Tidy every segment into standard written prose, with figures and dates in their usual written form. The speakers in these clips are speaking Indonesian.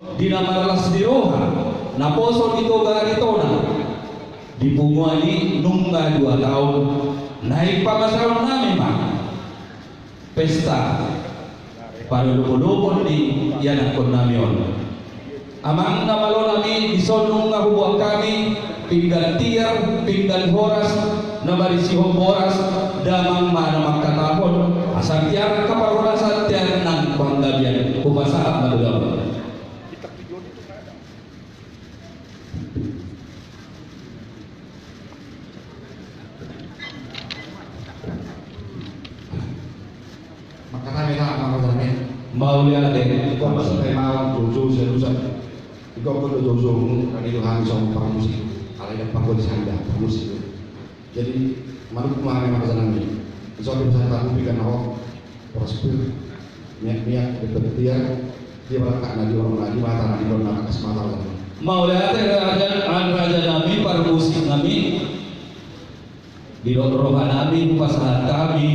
Dinamalas di Roha, naposo dito garitona, dipunguani nungga 2 tahun, naik pamasaron namin pak, pesta, para lupo-lupo di yanakon namin. Amang namalo nami isonong nga hubuang kami, pinggan tiar, pinggan horas, namarisihong horas, damang mana magkatapon, asang tiar kaparonasan tiar ng panggabian, kumasaat madulaw. Mau lihat deh, Ikaw basta tayo mga tuso sa lusan. Ikaw ko na tuso mo, kanino hangin sa mga pangmusik. Alay ng pangkulis handa, pangmusik. Jadi, manut kumahami mga kasanan. Isok sa takupikan ako, prospir, miyak-miyak, dipetiar, dia malakak na di orang lagi, mata na di orang nakakas mata lang. Mau lihat deh, raja nami, para musik nami, di rohan nami, pasahan kami,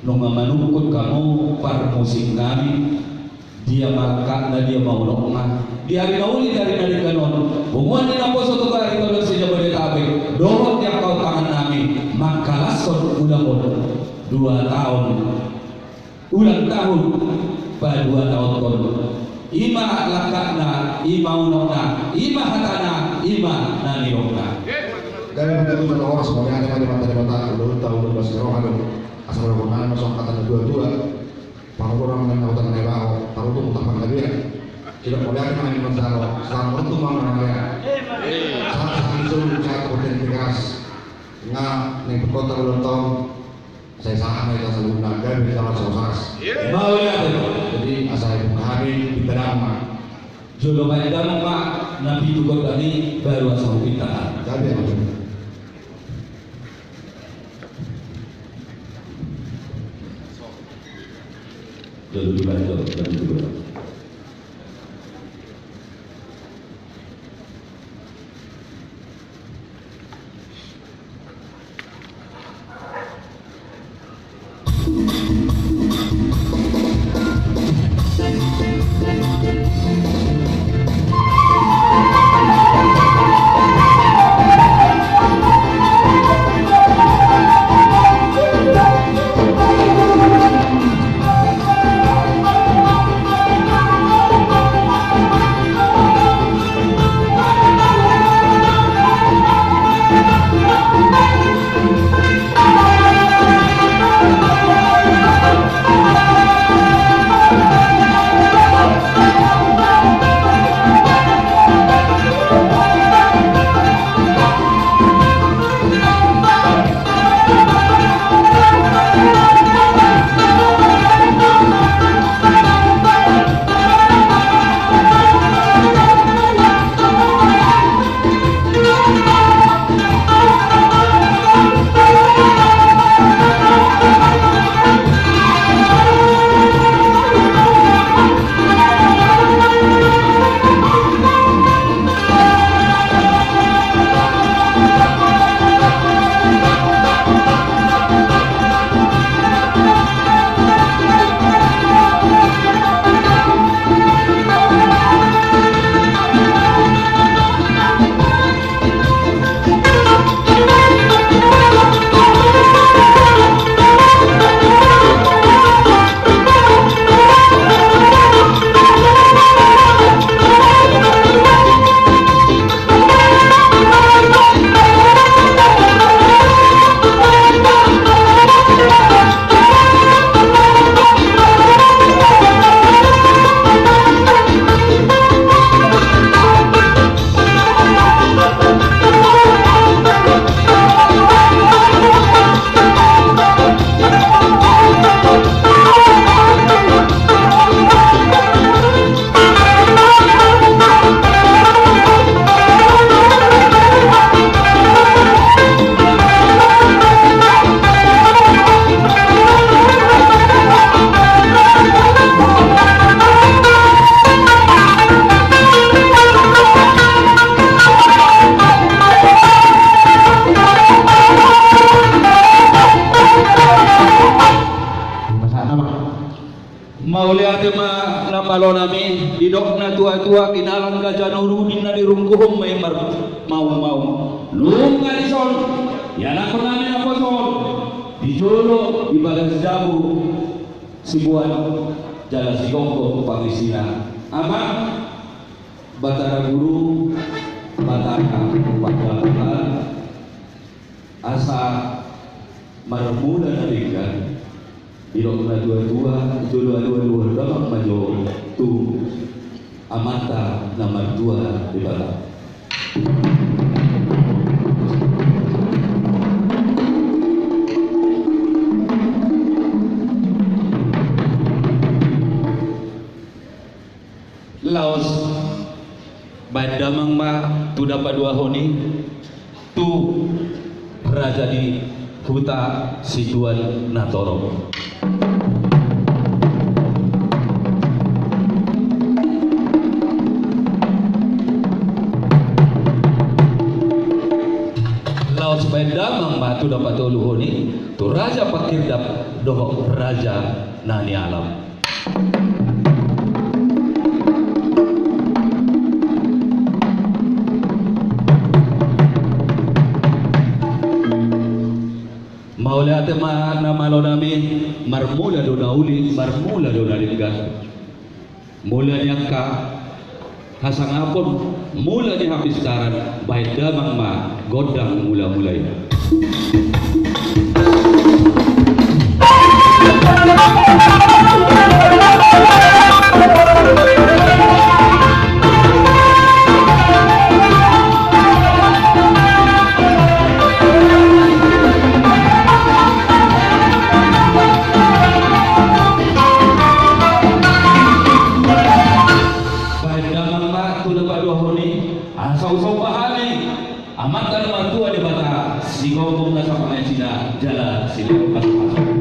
nung manukut kamu par musik kami, dia malakak na dia maulok na di hari nauli dari kanon bumuan din ako sa tugar ito lang sa Jabodetabek doon niya kautangan namin magkalasod ulang 2 tahun ulang tahun pa 2 tahun kon ima lakak na ima unok na ima hatana ima naniyok na Gaya begitu satu orang semuanya ada mata-mata udah tahun 12 roh ada asal rombongan masuk angkatan 22 para orang yang tahu tentang Ewa taruh tuh utama lagi ya tidak boleh ada yang menjawab selama itu mau namanya saat itu saya terperintikas nggak nih berkota ulang tahun saya saham itu selalu naga di dalam sosas mau lihat jadi asal buka hari di terama jodoh pandang mak nabi juga tadi baru asal kita jadi apa jodoh dibantu dan juga tua-tua kinalan Gajah Nurudin na dirungkuhom may mau lung ngalison yan ako namin ako son dijolo ibagas jabu sibuan jala sigongko pangisina ama batara guru batara pagkakulan asa marmula na ringgan ilok na dua-dua dua-dua dapat majo tu amata nomor 2 di bawah. Laos bandamang ma tu dapat 2 honi tu raja di huta situan natoro. Laos bandamang ma tu dapat 2 honi tu raja pakirdap doh raja nani alam. Maulaya tema nama lo nami marmula do nauli marmula do nalinggan mula nyangka hasang apon mula ni habis taran baik damang ma godang mula-mulai. Sau-sau pahali amatan martua di bata si gomong na sa Pangasinan jala sila pasok-pasok.